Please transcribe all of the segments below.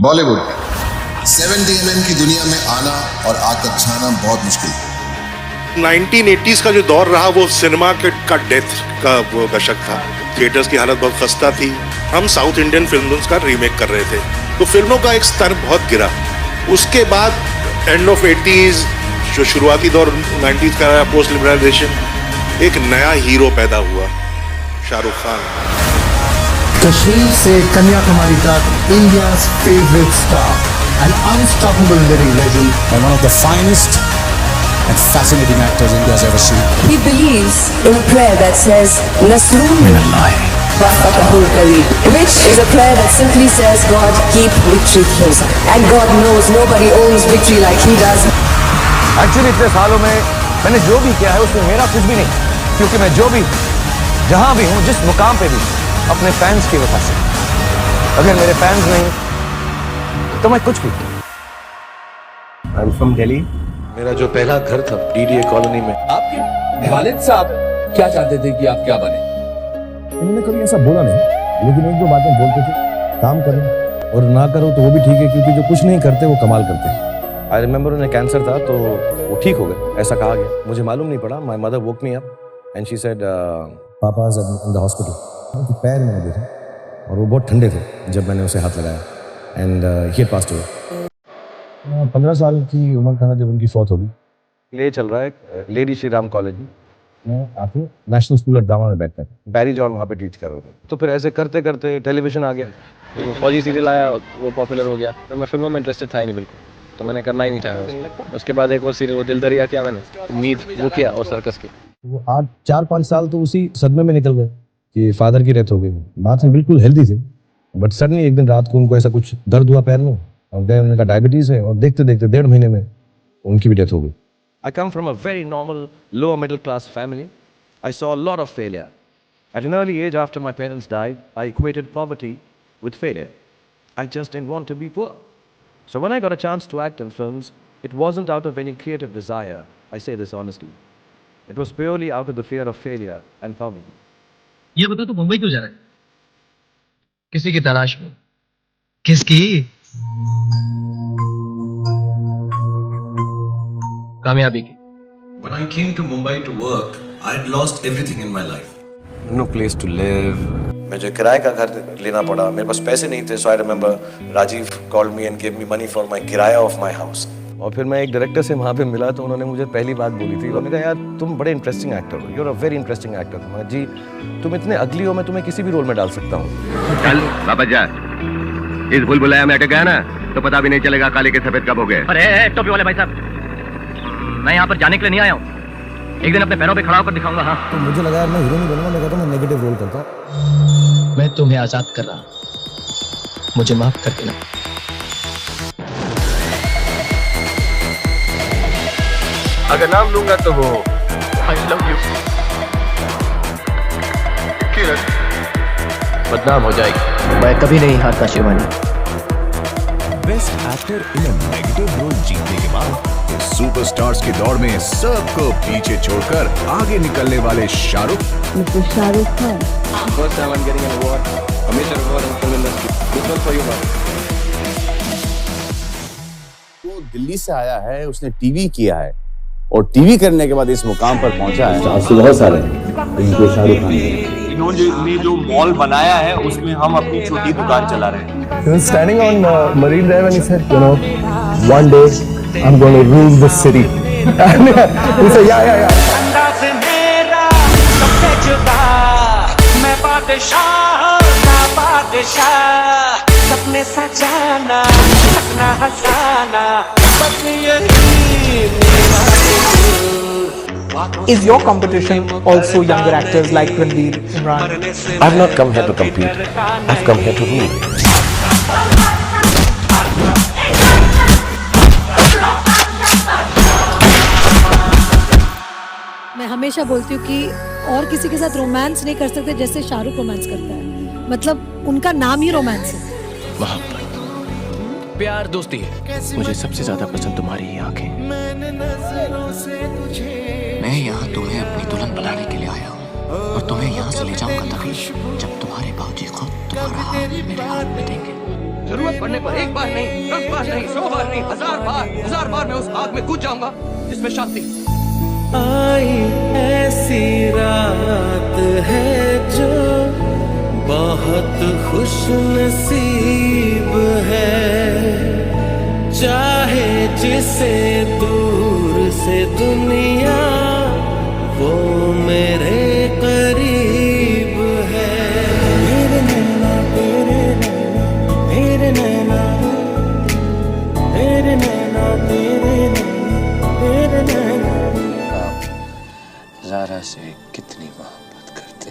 Bollywood 70 mm की दुनिया में आना और आकर छाना बहुत मुश्किल है। 1980s का जो दौर रहा वो सिनेमा का डेथ का वो दशक था। थिएटर्स की हालत बहुत खस्ता थी। हम साउथ इंडियन फिल्म्स का रीमेक कर रहे थे तो फिल्मों का एक स्तर बहुत गिरा। उसके बाद एंड ऑफ 80s जो शुरुआती दौर 90s का पोस्ट लिबरलाइजेशन, एक नया हीरो पैदा हुआ, शाहरुख खान। कश्मीर से कन्याकुमारी तक India's favorite star, an unstoppable living legend, and one of the finest and fascinating actors India's ever seen. He believes in a prayer that says Nasrun Minallah wa Fatahul Qareeb, which is a prayer that simply says God keep victory close, and God knows nobody owns victory like he does. Actually इतने सालों में मैंने जो भी किया है उसमें मेरा कुछ भी नहीं, क्योंकि मैं जो भी जहां भी हूं, जिस मुकाम पे भी, अपने फैंस की वजह से। अगर मेरे फैंस नहीं तो मैं कुछ भी। I am from Delhi. मेरा जो पहला घर था डीडीए कॉलोनी में। आपके वालिद साहब क्या चाहते थे कि आप क्या बने? उन्होंने कभी ऐसा बोला नहीं, लेकिन एक दो बातें बोलते थे, काम करो और ना करो तो वो भी ठीक है, क्योंकि जो कुछ नहीं करते वो कमाल करते हैं। आई रिमेंबर उन्हें कैंसर था तो वो ठीक हो गए, ऐसा कहा गया। मुझे मालूम नहीं पड़ा। My mother woke me up and she said पापा इज इन द हॉस्पिटल। उनके पैर मैंने देखे और वो बहुत ठंडे थे जब मैंने उसे हाथ लगाया, and he had passed away. 15 साल की उम्र था जब उनकी फौत होगी। प्ले चल रहा है लेडी श्री राम कॉलेज में। मैं आके नेशनल स्कूल ऑफ ड्रामा में बैठता था, बैरी जॉन वहाँ पे टीच कर रहा था। तो फिर ऐसे करते करते टेलीविजन आ गया, वो फौजी सीरियल आया, वो पॉपुलर हो गया। तो मैं फिल्मों में इंटरेस्टेड था ही नहीं बिल्कुल, तो मैंने करना ही नहीं चाहा। उसके बाद एक और सीरियल वो दिल दरिया किया मैंने, उम्मीद वो किया, और सर्कस की। वो 4-5 साल तो उसी सदमे में निकल गए कि फादर की डेथ हो गई। बात में बिल्कुल हेल्दी थे, बट सडनली एक दिन रात को उनको ऐसा कुछ दर्द हुआ पैर में, और उनका डायबिटीज है, और देखते देखते 1.5 महीने में उनकी भी डेथ हो गई। I come from a very normal lower middle class family. I saw a lot of failure. At an early age after my parents died, I equated poverty with failure. I just didn't want to be poor. So when I got a chance to act in films, it wasn't out of any creative desire. I say this honestly. It was purely out of the fear of failure and poverty. ये बता तू मुंबई क्यों जा रहा है? किसी की तलाश में? किसकी? कामयाबी की। When I came to Mumbai to work, I had lost everything in my life. No place to live. मुझे किराए का घर लेना पड़ा। मेरे पास पैसे नहीं थे, so I remember Rajiv called me and gave me money for my किराया of my house. और फिर मैं एक डायरेक्टर से वहाँ पे मिला तो उन्होंने मुझे पहली बात बोली थी, उन्होंने कहा यार तुम बड़े इंटरेस्टिंग एक्टर हो, you are a very interesting actor. मैं जी तुम इतने अगली हो, मैं तुम्हें किसी भी रोल में डाल सकता हूँ। चल वापस जा, इस भूल-भुलैया में अटक गया ना तो पता भी नहीं चलेगा काले के सफेद कब हो गए। अरे टोपी वाले भाई साहब, मैं यहाँ पर जाने के लिए नहीं आया हूँ, एक दिन अपने पैरों पे खड़ा होकर दिखाऊंगा। हाँ तो मुझे लगा यार मैं हीरो नहीं बनूंगा, मैं कहता हूँ मैं नेगेटिव रोल करता हूँ। मैं तुम्हें आजाद कर रहा, मुझे माफ कर देना। अगर नाम लूंगा तो वो I love you किरण बदनाम हो जाएगी। मैं कभी नहीं हारता Shivani. Best actor in a negative role जीतने के बाद इस सुपरस्टार्स की दौड़ में सबको पीछे छोड़कर आगे निकलने वाले Shahrukh. Mr. Shahrukh Khan. First time I'm getting an award, a major award in film industry. This one for you, man. वो दिल्ली से आया है, उसने टीवी किया है, और टीवी करने के बाद इस मुकाम पर पहुंचा है। बहुत सारे इनको शाहरुख खान इन्होंने जो मॉल बनाया है उसमें हम अपनी छोटी दुकान चला रहे हैं। He was standing on Marine Drive and he said, you know, one day I'm going to rule the city. And he said, yeah. अंदाज़ मेरा सबसे जुदा, मैं बादशाह ना बादशाह, सपने सजाना सपना हंसाना, बस यही मेरा दिल। Is your competition also younger actors like Ranveer, Imran? I've not come here to compete. I've come here to rule. मैं हमेशा बोलती हूँ कि और किसी के साथ रोमांस नहीं कर सकते जैसे शाहरुख रोमांस करता है। मतलब उनका नाम ही रोमांस है। मोहब्बत, प्यार, दोस्ती है। मुझे सबसे ज्यादा पसंद तुम्हारी ये आंखें। मैंने नजरों से तुझे मैं यहाँ तुम्हें अपनी दुल्हन बनाने के लिए आया हूँ। और तुम्हें यहाँ से ले जाऊंगा तभी जब तुम्हारे बाबूजी खुद तुम्हारा हाथ मेरे हाथ में देंगे। जरूरत पड़ने पर एक बार नहीं, 10 बार नहीं, 100 बार नहीं, 1000 बार मैं उस आग में कूद जाऊंगा जिसमें शांति। आई ऐसी रात है जो बहुत खुश नसीब है, चाहे जिसे दूर से दुनिया वो मेरे करीब है। मेरे नैना तेरे नैना, मेरे नैना, मेरे नैना तेरे नैना, मेरे नैना। ज़ारा से कितनी मोहब्बत करते।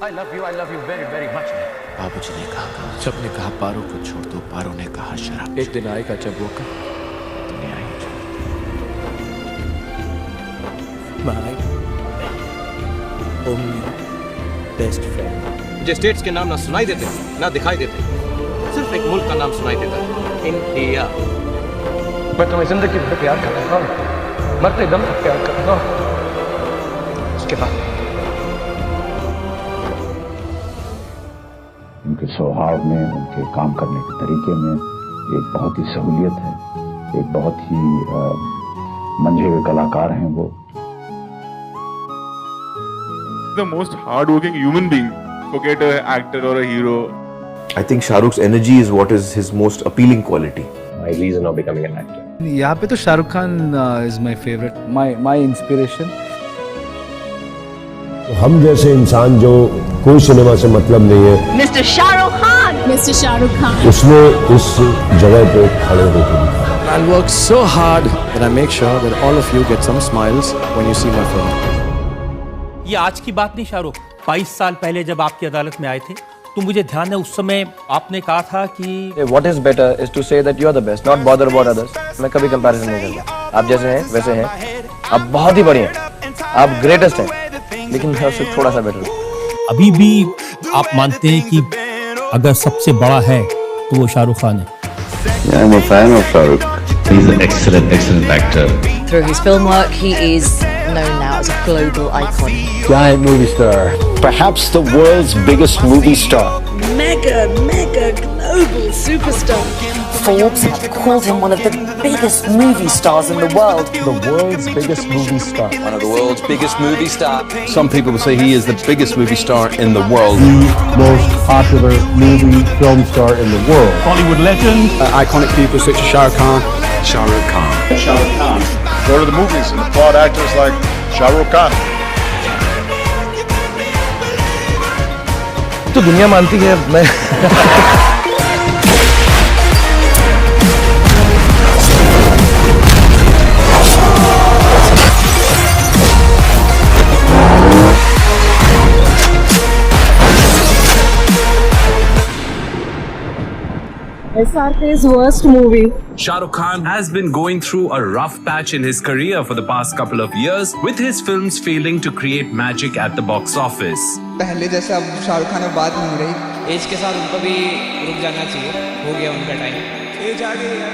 I love you very very much. बाबूजी ने कहा, जब ने कहा पारो को छोड़ दो, पारो ने कहा शराब। एक दिन आएगा जब वो दुनिया ही My only best friend. मुझे स्टेट्स के नाम ना सुनाई देते ना दिखाई देते, सिर्फ एक मुल्क का नाम सुनाई देता है, इंडिया। मैं तुम्हें जिंदगी भर प्यार करता हूँ, मरते दम तक प्यार करता हूँ। उसके बाद उनके स्वभाव में, उनके काम करने के तरीके में एक बहुत ही सहूलियत है, एक बहुत ही मंझे हुए कलाकार हैं वो। The most hard-working human being. Forget an actor or a hero. I think Shah Rukh's energy is what is his most appealing quality. My reason of becoming an actor. यहाँ पे तो Shahrukh Khan is my favorite, my inspiration. हम जैसे इंसान जो कोई cinema से मतलब नहीं है, Mr. Shahrukh Khan. Mr. Shahrukh Khan. उसने इस जगह पे खड़े होकर दिखाया। I'll work so hard that I make sure that all of you get some smiles when you see my film. ये आज की बात नहीं शाहरुख, 22 साल पहले जब आपकी अदालत में आए थे तो मुझे ध्यान है उस समय आपने कहा था कि What is better is to say that you are the best, not bother about others. मैं कभी कंपैरिजन नहीं करता। आप जैसे हैं वैसे हैं, आप बहुत ही बढ़िया हैं, आप ग्रेटेस्ट हैं, लेकिन मैं उससे थोड़ा सा बेटर हूँ। अभी भी आप मानते हैं कि अगर सबसे बड़ा है तो वो शाहरुख खान है। I'm a fan of Shah Rukh. He's an excellent actor. Through his film work, he is known now as a global icon. Giant movie star. Perhaps the world's biggest movie star. Mega global superstar. Forbes have called him one of the biggest movie stars in the world. The world's biggest movie star. One of the world's biggest movie stars. Some people would say he is the biggest movie star in the world. The most popular movie film star in the world. Bollywood legend. Iconic people such as Shah Rukh Khan. Shah Rukh Khan. Shah Rukh Khan. Go to the movies and applaud actors like Shah Rukh Khan. तो दुनिया मानती है मैं SRK's worst movie. Shah Rukh Khan has been going through a rough patch in his career for the past couple of years, with his films failing to create magic at the box office. पहले जैसे अब शाहरुख खान में बात नहीं रही। As के साथ उनको भी रुक जाना चाहिए, हो गया उनका टाइम। एज आ गई है,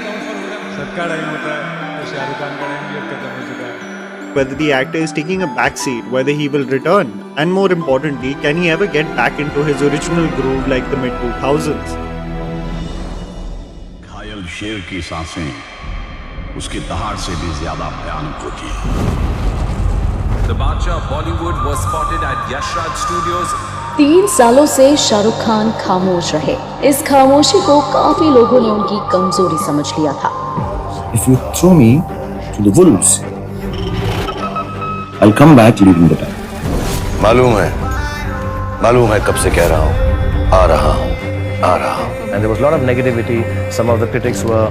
सबका टाइम होता है, तो शाहरुख खान का टाइम भी अब खत्म हो चुका है। Whether the actor is taking a back seat, whether he will return, and more importantly, can he ever get back into his original groove like the mid 2000s? घायल शेर की सांसें उसके दहाड़ से भी ज्यादा भयानक होती हैं। The Badshah of Bollywood was spotted at Yash Raj Studios. 3 सालों से शाहरुख खान खामोश रहे। इस खामोशी को काफी लोगों ने उनकी कमजोरी समझ लिया था। If you throw me to the wolves, I'll come back leaving the time. मालूम है कब से कह रहा हूँ, आ रहा हूँ। And there was a lot of negativity. Some of the critics were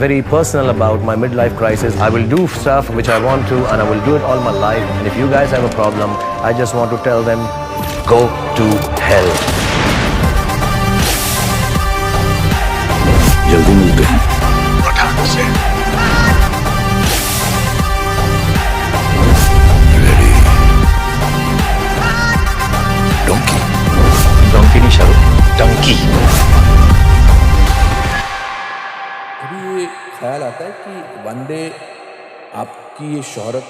very personal about my midlife crisis. I will do stuff which I want to, and I will do it all my life. And if you guys have a problem, I just want to tell them, go to hell. जल्दी मिलते हैं। पठान से। Donkey नहीं शाहरुख, डंकी। कभी ये ख्याल आता है कि वन डे आपकी ये शोहरत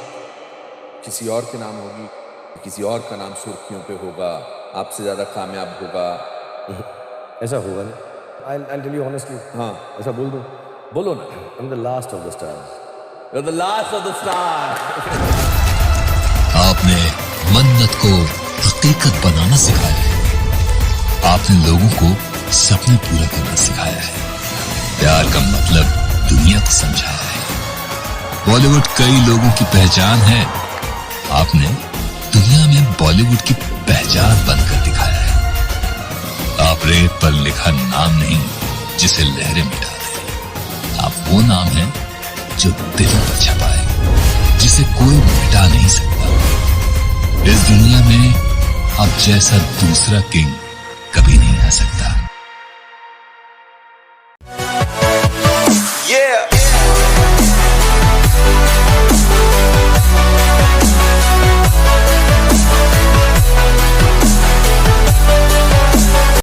किसी और के नाम होगी? किसी और का नाम सुर्खियों पे होगा, आपसे ज्यादा कामयाब होगा। ऐसा होगा नहीं। I'll tell you honestly. हाँ, ऐसा बोल दूं? बोलो ना। I'm the last of the stars. You're the last of the stars. आपने मन्नत को हकीकत बनाना सिखाया है। आपने लोगों को सपने पूरा करना सिखाया है। प्यार का मतलब दुनिया को समझाया है। बॉलीवुड कई लोगों की पहचान है, आपने दुनिया में बॉलीवुड की पहचान बनकर दिखाया है। आप रेत पर लिखा नाम नहीं जिसे लहरें मिटा दे, आप वो नाम है जो दिलों पर छपा है, जिसे कोई मिटा नहीं सकता। इस दुनिया में आप जैसा दूसरा किंग कभी नहीं आ सकता।